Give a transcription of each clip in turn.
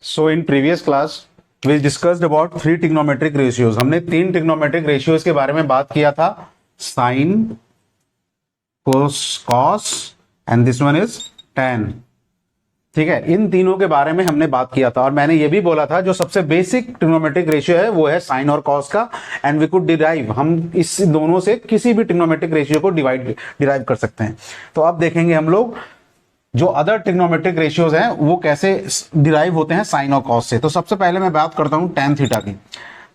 So in previous class we discussed about three trigonometric ratios. हमने तीन trigonometric ratios के बारे में बात किया था, sine, cos and this one is tan। ठीक है, इन तीनों के बारे में हमने बात किया था और मैंने ये भी बोला था जो सबसे बेसिक ट्रिग्नोमेट्रिक रेशियो है वो है साइन और कॉस का, एंड वी कुड डिराइव, हम इस दोनों से किसी भी ट्रिग्नोमेट्रिक रेशियो को डिराइव कर सकते हैं। तो अब देखेंगे हम लोग जो अदर ट्रिग्नोमेट्रिक रेशियोज हैं वो कैसे डिराइव होते हैं साइन और कॉस से। तो सबसे पहले मैं बात करता हूं tan थीटा की।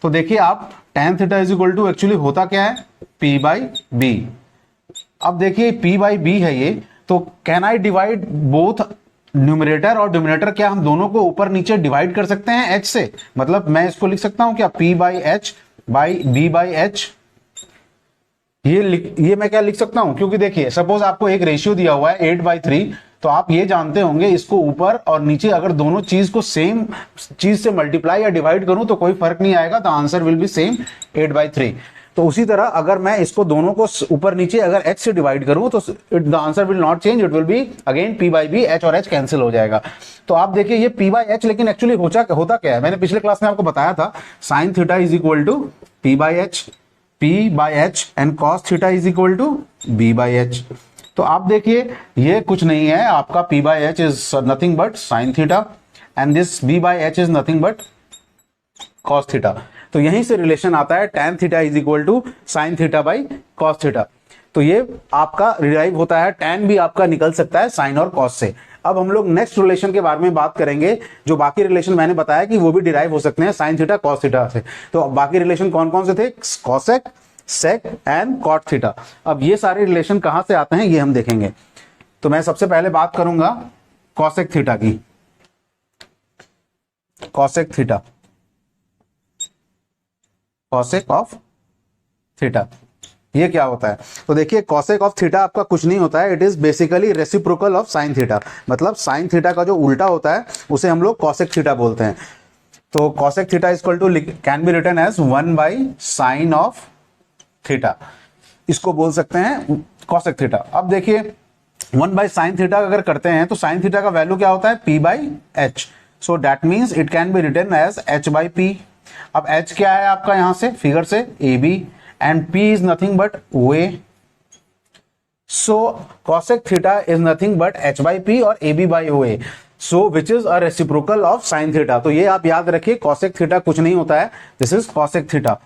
तो देखिए आप tan theta is equal to actually होता क्या है, p बाई बी। अब देखिए p बाई बी है ये, तो can I divide both numerator और डिनोमिनेटर, क्या हम दोनों को ऊपर नीचे डिवाइड कर सकते हैं h से? मतलब मैं इसको लिख सकता हूं क्या, p by H by B by H. ये मैं क्या लिख सकता हूं, क्योंकि देखिए सपोज आपको एक रेशियो दिया हुआ है 8/3, तो आप ये जानते होंगे इसको ऊपर और नीचे अगर दोनों चीज को सेम चीज से मल्टीप्लाई या डिवाइड करूं तो कोई फर्क नहीं आएगा, the answer will be same 8/3। तो उसी तरह अगर मैं इसको दोनों को ऊपर नीचे अगर h से डिवाइड करूं तो the answer will not change, it will be again p by B, h और h कैंसिल हो जाएगा। तो आप देखिए ये p बाई एच, लेकिन एक्चुअली होता क्या है, मैंने पिछले क्लास में आपको बताया था sine theta is equal to p by H and cos theta is equal to b by H. तो आप देखिए ये कुछ नहीं है, आपका p by H is nothing but sine theta and this b by H is nothing but cos theta. तो यहीं से रिलेशन आता है tan theta is equal to sine theta by cos theta. तो ये आपका डिराइव होता है, tan भी आपका निकल सकता है साइन और कॉस से। अब हम लोग नेक्स्ट रिलेशन के बारे में बात करेंगे, जो बाकी रिलेशन मैंने बताया कि वो भी डिराइव हो सकते हैं साइन थीटा कॉस थीटा से। तो बाकी रिलेशन कौन कौन से थे, cosec, sec and cot theta. अब ये सारे रिलेशन कहां से आते हैं ये हम देखेंगे। तो मैं सबसे पहले बात करूंगा कॉसेक थीटा की। Cosec theta, cosec of theta, ये क्या होता है? तो देखिए कॉसेक ऑफ थीटा आपका कुछ नहीं होता है, it is basically reciprocal of sine theta. मतलब साइन थीटा का जो उल्टा होता है उसे हम लोग कॉसेक थीटा बोलते हैं। तो cosec theta equal to can be written as 1 by sine of theta, इसको बोल सकते हैं कॉसेक थीटा। अब देखिए 1 बाई साइन थीटा अगर करते हैं तो साइन थीटा का वैल्यू क्या होता है, p by H. So that means it can be written as h by p। अब h क्या है आपका यहां से फिगर से, ab, and p is nothing but OA। So cosec theta is nothing but h by p और ab by OA, so which is a reciprocal of sine theta. तो ये आप याद रखिए, कॉसेक थीटा कुछ नहीं होता है, this is cosec theta.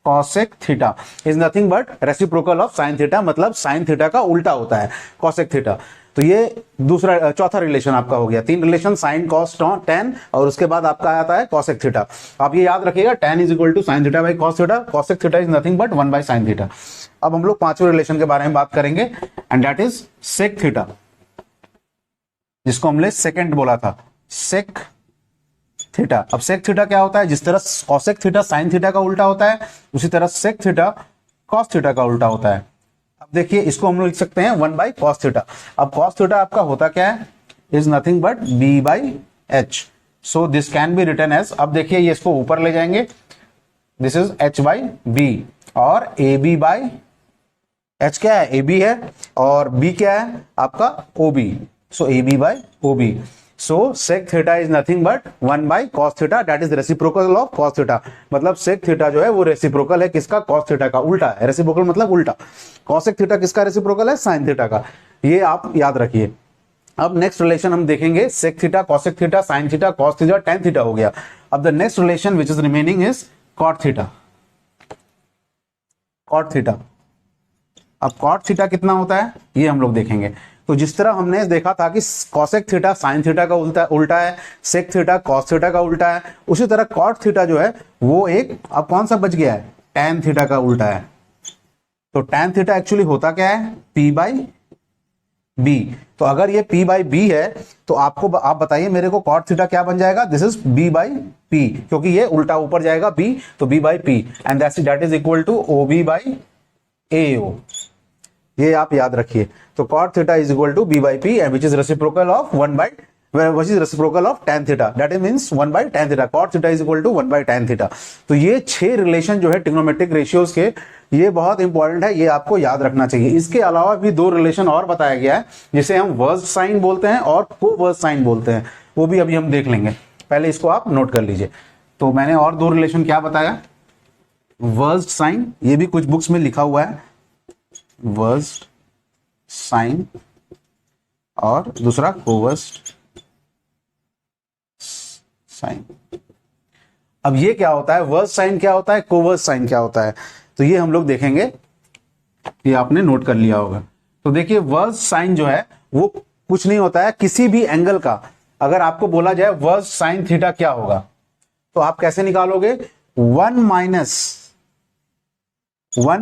Cosec theta is nothing but reciprocal of sine theta, मतलब साइन थीटा का उल्टा होता है कॉसेक थीटा। तो ये दूसरा चौथा रिलेशन आपका हो गया। तीन रिलेशन, साइन कॉस tan, और उसके बाद आपका आता है कॉसेक थीटा। आप ये याद रखिएगा, tan is equal to sine theta by cos theta, cosec theta is nothing but 1 by sine theta. अब हम लोग पांचवें रिलेशन के बारे में बात करेंगे and that is sec theta, जिसको हमने सेकेंड बोला था, सेक थीटा। अब सेक थीटा क्या होता है, जिस तरह कॉसेक थीटा साइन थीटा का उल्टा होता है उसी तरह सेक थीटा कॉस थीटा का उल्टा होता है। अब देखिए इसको हम लोग लिख सकते हैं 1 बाई कॉस थीटा। अब कॉस थीटा आपका होता क्या है, is nothing but b by H. So this can be written as, अब देखिए ये इसको ऊपर ले जाएंगे, this is h by b, और ab बाई h क्या है, ab है, और b क्या है आपका OB, so ab by OB। So sec theta is nothing but 1 by cos theta, that is reciprocal of cos theta. मतलब सेक थीटा जो है वो रेसिप्रोकल है किसका, कॉस थीटा का, उल्टा है। रेसिप्रोकल मतलब उल्टा। कॉसेक थीटा किसका रेसिप्रोकल है, साइन थीटा का। ये आप याद रखिए। अब नेक्स्ट रिलेशन हम देखेंगे, sec theta, cosec theta, sine theta, cos theta, tan theta हो गया। अब the next relation which is remaining is cot theta. Cot theta, अब कॉट थीटा कितना होता है ये हम लोग देखेंगे। तो जिस तरह हमने देखा था कि कॉसेक थीटा साइन थीटा का उल्टा है, सेक थीटा कॉस थीटा का उल्टा है, उसी तरह कॉट थीटा जो है वो एक, अब कौन सा बच गया है, tan थीटा का उल्टा है। तो tan थीटा एक्चुअली होता क्या है, p बाई b। तो अगर ये p बाई b है तो आप बताइए मेरे को कॉट थीटा क्या बन जाएगा, this is b by p, क्योंकि ये उल्टा ऊपर जाएगा b, तो b by p and that is equal to OB by AO। ये आप याद रखिए। तो cot theta is equal to b by p, which is reciprocal of 1 by, which is reciprocal of tan theta, that means 1 by tan theta, cot theta is equal to 1 by tan theta। तो ये 6 relation जो है trigonometric ratios के, ये बहुत important है, ये आपको याद रखना चाहिए। इसके अलावा भी 2 रिलेशन और बताया गया है जिसे हम वर्स्ट साइन बोलते हैं और कोवर्स साइन बोलते हैं, वो भी अभी हम देख लेंगे। पहले इसको आप नोट कर लीजिए। तो मैंने और दो रिलेशन क्या बताया, वर्स्ट साइन, ये भी कुछ बुक्स में लिखा हुआ है, वर्स्ट साइन, और दूसरा कोवर्स्ट साइन। अब ये क्या होता है, वर्स्ट साइन क्या होता है, कोवर्स्ट साइन क्या होता है, तो ये हम लोग देखेंगे, ये आपने नोट कर लिया होगा। तो देखिए वर्स्ट साइन जो है वो कुछ नहीं होता है, किसी भी एंगल का अगर आपको बोला जाए वर्स्ट साइन थीटा क्या होगा, तो आप कैसे निकालोगे, 1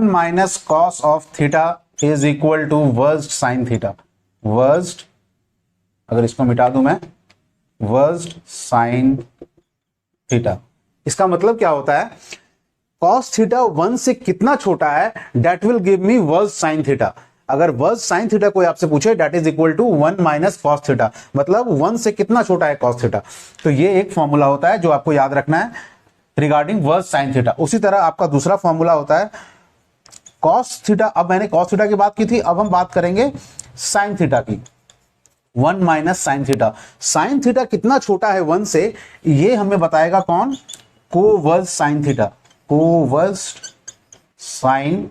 minus cos of theta is equal to versed sine theta. Versed, अगर इसको मिटा दूं मैं, वर्स्ट साइन थीटा, इसका मतलब क्या होता है, कॉस थीटा 1 से कितना छोटा है, that will give me versed sine theta. अगर वर्स्ट साइन थीटा कोई आपसे पूछे, that is equal to 1 minus cos theta, मतलब 1 से कितना छोटा है कॉस थीटा। तो ये एक फॉर्मूला होता है जो आपको याद रखना है रिगार्डिंग वर्स्ट साइन थीटा। उसी तरह आपका दूसरा फॉर्मूला होता है कॉस थीटा। अब मैंने कॉस थीटा की बात की थी, अब हम बात करेंगे साइन थीटा की, 1 minus sine theta. Sine theta कितना छोटा है 1 से, ये हमें बताएगा कौन, coversed sine theta, coversed sine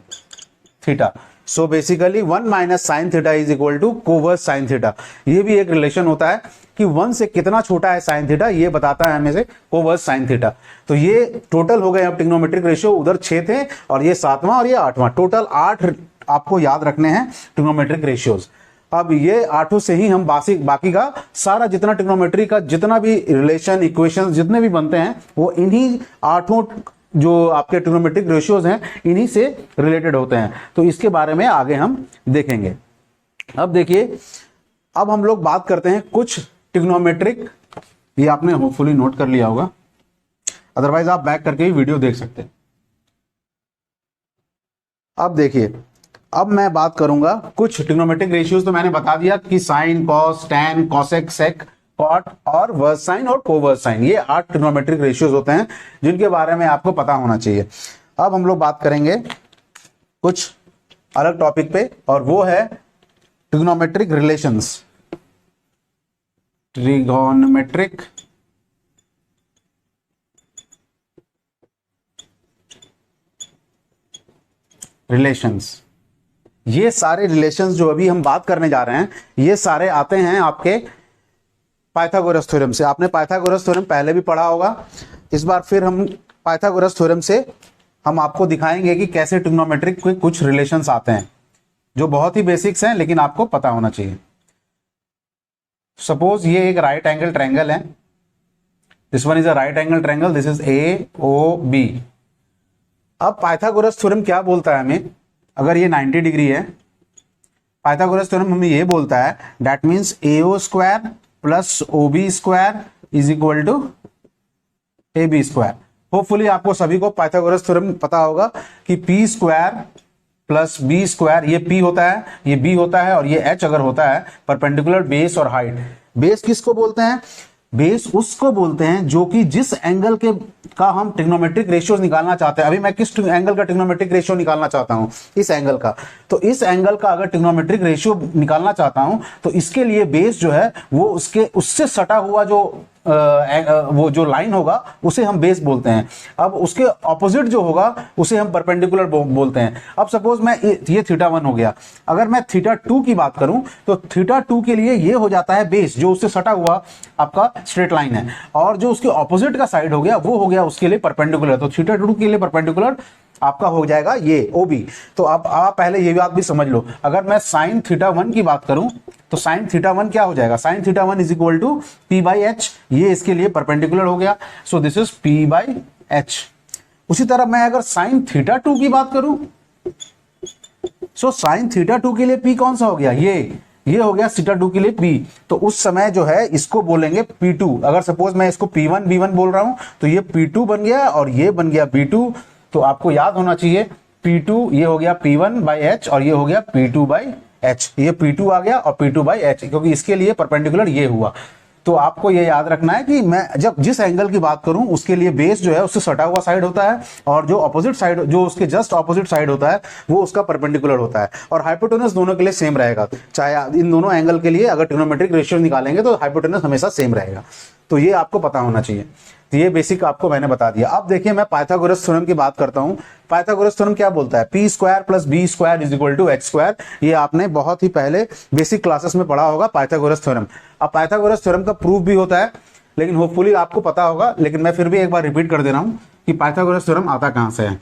theta. So basically 1 minus sine theta is equal to coversed sine theta. ये भी एक रिलेशन होता है कि 1 से कितना छोटा है साइन थीटा, ये बताता है हमें से कोवर्स्ट साइन थीटा। तो ये टोटल हो गए अब ट्रिग्नोमेट्रिक रेशियो, उधर 6 थे और ये 7वां और ये 8वां, टोटल 8 आपको याद रखने हैं ट्रिग्नोमेट्रिक रेशियोज। अब ये 8 से ही हम बाकी का सारा जितना ट्रिग्नोमेट्री का जितना भी रिलेशन, इक्वेशन जितने भी बनते हैं, वो इन्हीं 8 जो आपके ट्रिग्नोमेट्रिक रेशियोज हैं इन्हीं से रिलेटेड होते हैं। तो इसके बारे में आगे हम देखेंगे। अब देखिए, अब हम लोग बात करते हैं कुछ ट्रिग्नोमेट्रिक, ये आपने होपफुली नोट कर लिया होगा, अदरवाइज आप बैक करके ही वीडियो देख सकते हैं। अब देखिए, अब मैं बात करूंगा कुछ ट्रिग्नोमेट्रिक रेशियोज। तो मैंने बता दिया कि साइन, कॉस, टैन, कॉसेक, सेक, कॉट और वर्स्ट साइन और कोवर्स्ट साइन, ये 8 ट्रिग्नोमेट्रिक रेशियोज होते हैं जिनके बारे में आपको पता होना चाहिए। अब हम लोग बात करेंगे कुछ अलग टॉपिक पे, और वो है ट्रिग्नोमेट्रिक रिलेशंस। ट्रिगोनोमेट्रिक रिलेशंस, ये सारे रिलेशंस जो अभी हम बात करने जा रहे हैं, ये सारे आते हैं आपके पाइथागोरस थ्योरम से। आपने पाइथागोरस थ्योरम पहले भी पढ़ा होगा, इस बार फिर हम पाइथागोरस थ्योरम से हम आपको दिखाएंगे कि कैसे ट्रिग्नोमेट्रिक के कुछ रिलेशंस आते हैं जो बहुत ही बेसिक्स हैं लेकिन आपको पता होना चाहिए। सपोज ये एक राइट एंगल ट्रायंगल है, this one is a right angle triangle, this is AOB। अब पाइथागोरस थ्योरम क्या बोलता है हमें, अगर ये 90 डिग्री है, पाइथागोरस थ्योरम हमें ये बोलता है that means AO square plus OB square is equal to AB square. Hopefully आपको सभी को पाइथागोरस थ्योरम पता होगा कि P square plus B square, ये P होता है, ये B होता है और ये H अगर होता है परपेंडिकुलर बेस और हाइट। बेस किसको बोलते हैं, बेस उसको बोलते हैं जो कि जिस एंगल के का हम ट्रिग्नोमेट्रिक रेशियोज निकालना चाहते हैं। अभी मैं किस एंगल का ट्रिग्नोमेट्रिक रेशियो निकालना चाहता हूं, इस एंगल का। तो इस एंगल का अगर ट्रिग्नोमेट्रिक रेशियो निकालना चाहता हूं तो इसके लिए बेस जो है वो उससे सटा हुआ जो वो जो लाइन होगा उसे हम बेस बोलते हैं। अब उसके ऑपोजिट जो होगा उसे हम परपेंडिकुलर बोलते हैं। अब सपोज मैं ये θ1 हो गया, अगर मैं θ2 की बात करूं तो θ2 के लिए ये हो जाता है बेस जो उससे सटा हुआ आपका स्ट्रेट लाइन है, और जो उसके ऑपोजिट का साइड हो गया वो हो गया उसके लिए परपेंडिकुलर। तो θ2 के लिए परपेंडिकुलर आपका हो जाएगा ये OB। तो अब आप पहले ये बात भी समझ लो, अगर मैं साइन θ1 की बात करूं तो साइन θ1 क्या हो जाएगा, sign θ1 is equal to P/H, ये इसके लिए परपेंडिकुलर हो गया, सो दिस इज P/H। उसी तरह मैं अगर साइन θ2 की बात करूं, सो साइन θ2 के लिए P कौन सा हो गया, ये हो गया θ2 के लिए P। तो उस समय जो है इसको बोलेंगे P2। अगर सपोज मैं इसको P1 B1 बोल रहा हूं तो ये P2 बन गया और ये बन गया B2। तो आपको याद होना चाहिए P2 ये हो गया P1/H और ये हो गया P2/H, ये P2 आ गया और P2/H, क्योंकि इसके लिए परपेंडिकुलर ये हुआ। तो आपको ये याद रखना है कि मैं जब जिस एंगल की बात करूं उसके लिए बेस जो है उससे सटा हुआ साइड होता है, और जो ऑपोजिट साइड, जो उसके जस्ट ऑपोजिट साइड होता है वो उसका परपेंडिकुलर होता है। और हाइपोटेनस दोनों के लिए सेम रहेगा, चाहे इन दोनों एंगल के लिए अगर ट्रिग्नोमेट्रिक रेशियो निकालेंगे तो हाइपोटेनस हमेशा सेम रहेगा। तो ये आपको पता होना चाहिए। तो ये बेसिक आपको मैंने बता दिया। अब देखिए मैं पाइथागोरस थ्योरम की बात करता हूं। पाइथागोरस थ्योरम क्या बोलता है? P square plus B square is equal to X square. ये आपने बहुत ही पहले बेसिक क्लासेस में पढ़ा होगा पाइथागोरस थ्योरम। अब पाइथागोरस थ्योरम का प्रूफ भी होता है, लेकिन होपफुली आपको पता होगा, लेकिन मैं फिर भी एक बार रिपीट कर दे रहा हूं कि पाइथागोरस थ्योरम आता कहां से है।